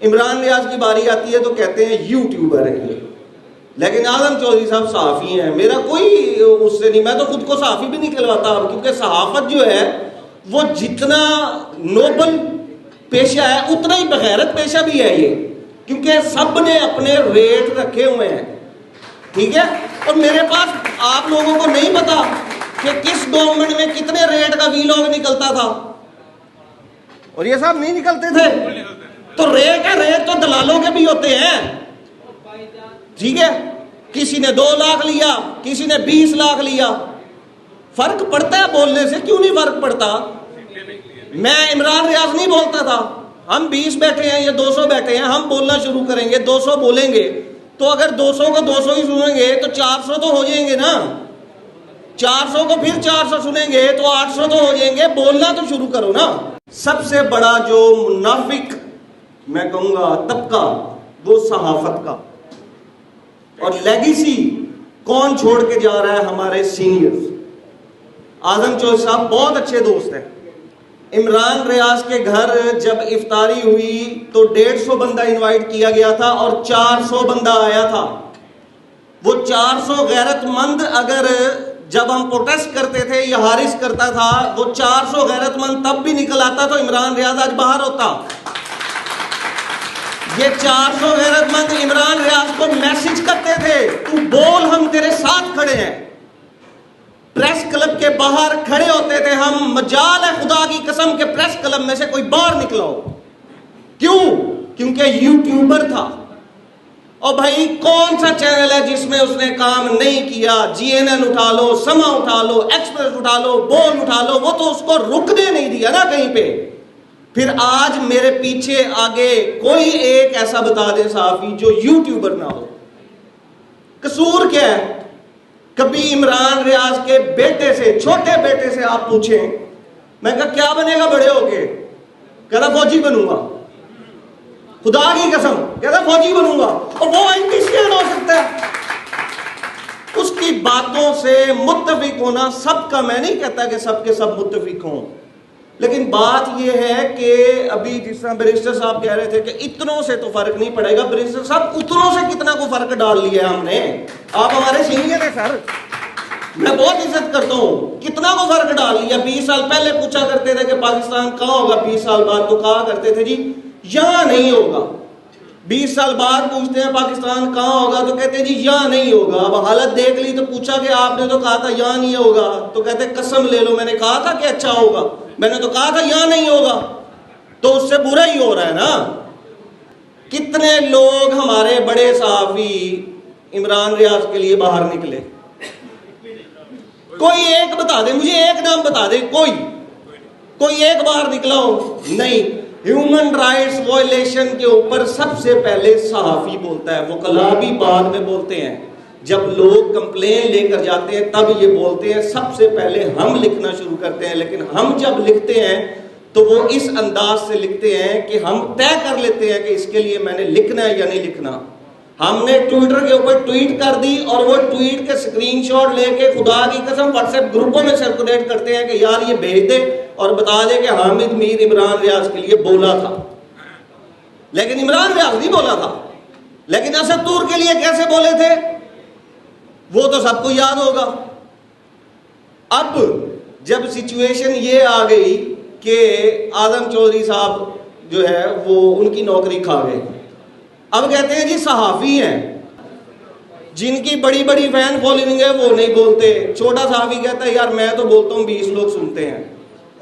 عمران ریاض کی باری آتی ہے تو کہتے ہیں یوٹیوبر ہے یہ، لیکن اعظم چودھری صاحب صحافی ہیں. میرا کوئی اس سے نہیں، میں تو خود کو صحافی بھی نہیں کہلواتا، کیونکہ صحافت جو ہے وہ جتنا نوبل پیشہ ہے اتنا ہی بغیرت پیشہ بھی ہے یہ، کیونکہ سب نے اپنے ریٹ رکھے ہوئے ہیں. ٹھیک ہے، اور میرے پاس آپ لوگوں کو نہیں پتا کہ کس گورنمنٹ میں کتنے ریٹ کا ویلاگ نکلتا تھا، اور یہ سب نہیں نکلتے تھے. تو ریٹ ہے، ریٹ تو دلالوں کے بھی ہوتے ہیں. ٹھیک ہے، کسی نے 2 لاکھ لیا، کسی نے 20 لاکھ لیا. فرق پڑتا ہے بولنے سے، کیوں نہیں فرق پڑتا؟ میں عمران ریاض نہیں بولتا تھا، ہم 20 بیٹھے ہیں یا 200 بیٹھے ہیں، ہم بولنا شروع کریں گے، 200 بولیں گے تو اگر 200 کو 200 ہی سنیں گے تو 400 تو ہو جائیں گے نا، 400 کو پھر 400 سنیں گے تو 800 تو ہو جائیں گے. بولنا تو شروع کرو نا. سب سے بڑا جو منافق میں کہوں گا طبقہ وہ صحافت کا، اور لیگیسی کون چھوڑ کے جا رہا ہے؟ ہمارے سینئرز. اعظم چودھری صاحب بہت اچھے دوست ہیں. عمران ریاض کے گھر جب افطاری ہوئی تو 150 بندہ انوائٹ کیا گیا تھا اور 400 بندہ آیا تھا. وہ 400 غیرت مند اگر جب ہم پروٹیسٹ کرتے تھے یا حارث کرتا تھا، وہ 400 غیرت مند تب بھی نکل آتا تو عمران ریاض آج باہر ہوتا. یہ 400 غیرت مند عمران ریاض کو میسج کرتے تھے، تو بول، ہم تیرے ساتھ کھڑے ہیں. پریس کلب کے باہر کھڑے ہوتے تھے ہم، مجال ہے خدا کی قسم کے پریس کلب میں سے کوئی باہر نکلا ہو. کیوں؟ کیونکہ یوٹیوبر تھا. اور بھائی کون سا چینل ہے جس میں اس نے کام نہیں کیا؟ GNN اٹھا لو، سما اٹھا لو، ایکسپریس اٹھا لو، بول اٹھا لو، وہ تو اس کو رکنے نہیں دیا نا کہیں پہ. پھر آج میرے پیچھے آگے کوئی ایک ایسا بتا دے صحافی جو یوٹیوبر نہ ہو. قصور کیا ہے؟ کبھی عمران ریاض کے بیٹے سے، چھوٹے بیٹے سے آپ پوچھیں، میں کہا کیا بنے گا بڑے ہو کے؟ کہتا فوجی بنوں گا. خدا کی قسم کہتا فوجی بنوں گا. اور وہ انٹیشین ہو سکتا ہے. اس کی باتوں سے متفق ہونا سب کا، میں نہیں کہتا کہ سب کے سب متفق ہوں، لیکن بات یہ ہے کہ ابھی جس طرح بیرسٹر صاحب کہہ رہے تھے کہ اتنوں سے تو فرق نہیں پڑے گا. بیرسٹر صاحب اتنوں سے کتنا کو فرق ڈال لیا ہے ہم نے. آپ ہمارے سینئر ہیں سر، میں بہت عزت کرتا ہوں. کتنا کو فرق ڈال لیا. 20 سال پہلے پوچھا کرتے تھے کہ پاکستان کہاں ہوگا 20 سال بعد، تو کہا کرتے تھے جی یہاں نہیں ہوگا. 20 سال بعد پوچھتے ہیں پاکستان کہاں ہوگا تو کہتے ہیں جی یہاں نہیں ہوگا. اب حالت دیکھ لی تو پوچھا کہ آپ نے تو کہا تھا یہاں نہیں ہوگا، تو کہتے قسم لے لو میں نے کہا تھا کہ اچھا ہوگا، میں نے تو کہا تھا یہاں نہیں ہوگا. تو اس سے برا ہی ہو رہا ہے نا. کتنے لوگ ہمارے بڑے صحافی عمران ریاض کے لیے باہر نکلے؟ کوئی ایک بتا دے مجھے، ایک نام بتا دے، کوئی ایک باہر نکلا ہو؟ نہیں. ہیومن رائٹس وائلیشن کے اوپر سب سے پہلے صحافی بولتا ہے. وکلاء بھی بعد میں بولتے ہیں، جب لوگ کمپلین لے کر جاتے ہیں تب یہ بولتے ہیں. سب سے پہلے ہم لکھنا شروع کرتے ہیں، لیکن ہم جب لکھتے ہیں تو وہ اس انداز سے لکھتے ہیں کہ ہم طے کر لیتے ہیں کہ اس کے لیے میں نے لکھنا ہے یا نہیں لکھنا. ہم نے ٹویٹر کے اوپر ٹویٹ کر دی اور وہ ٹویٹ کے سکرین شاٹ لے کے خدا کی قسم واٹس ایپ گروپوں میں سرکولیٹ کرتے ہیں کہ یار یہ بھیج دے اور بتا دے کہ حامد میر عمران ریاض کے لیے بولا تھا. لیکن عمران ریاض نہیں بولا تھا. لیکن اسد طور کے لیے کیسے بولے تھے وہ تو سب کو یاد ہوگا. اب جب سچویشن یہ آ گئی کہ اعظم چودھری صاحب جو ہے وہ ان کی نوکری کھا گئے، اب کہتے ہیں جی صحافی ہیں جن کی بڑی بڑی فین فالوئنگ ہے وہ نہیں بولتے. چھوٹا صحافی کہتا ہے یار میں تو بولتا ہوں 20 لوگ سنتے ہیں.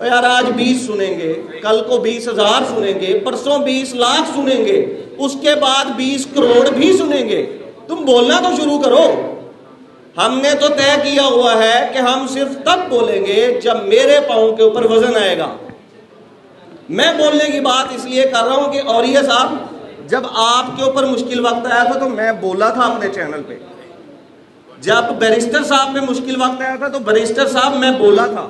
یار آج 20 سنیں گے، کل کو 20,000 سنیں گے، پرسوں 20 لاکھ سنیں گے، اس کے بعد 20 کروڑ بھی سنیں گے. تم بولنا تو شروع کرو. ہم نے تو طے کیا ہوا ہے کہ ہم صرف تب بولیں گے جب میرے پاؤں کے اوپر وزن آئے گا. میں بولنے کی بات اس لیے کر رہا ہوں کہ اوریہ صاحب جب آپ کے اوپر مشکل وقت آیا تھا تو میں بولا تھا اپنے چینل پہ. جب بیرسٹر صاحب پہ مشکل وقت آیا تھا تو بیرسٹر صاحب میں بولا تھا.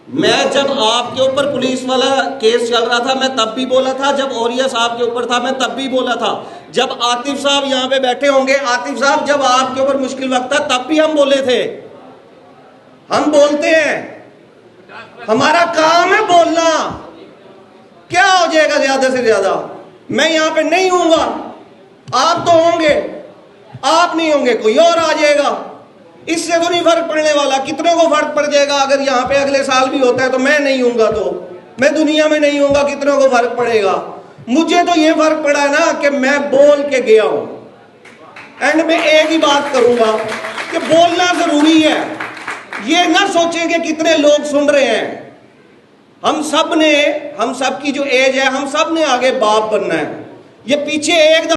میں جب آپ کے اوپر پولیس والا کیس چل رہا تھا میں تب بھی بولا تھا. جب اوریہ صاحب کے اوپر تھا میں تب بھی بولا تھا. جب عاطف صاحب یہاں پہ بیٹھے ہوں گے، عاطف صاحب جب آپ کے اوپر مشکل وقت تھا تب بھی ہم بولے تھے. ہم بولتے ہیں، ہمارا کام ہے بولنا. کیا ہو جائے گا زیادہ سے زیادہ؟ میں یہاں پہ نہیں ہوں گا، آپ تو ہوں گے، آپ نہیں ہوں گے کوئی اور آ جائے گا، اس سے تو نہیں فرق پڑنے والا۔ کتنے کو فرق پڑ جائے گا اگر یہاں پہ اگلے سال بھی ہوتا ہے تو میں نہیں ہوں گا، تو میں دنیا میں نہیں ہوں گا، کتنوں کو فرق پڑے گا؟ مجھے تو یہ فرق پڑا ہے نا کہ میں بول کے گیا ہوں۔ اینڈ میں ایک ہی بات کروں گا کہ بولنا ضروری ہے، یہ نہ سوچیں کہ کتنے لوگ سن رہے ہیں۔ ہم سب کی جو ایج ہے، ہم سب نے آگے باپ بننا ہے۔ یہ پیچھے ایک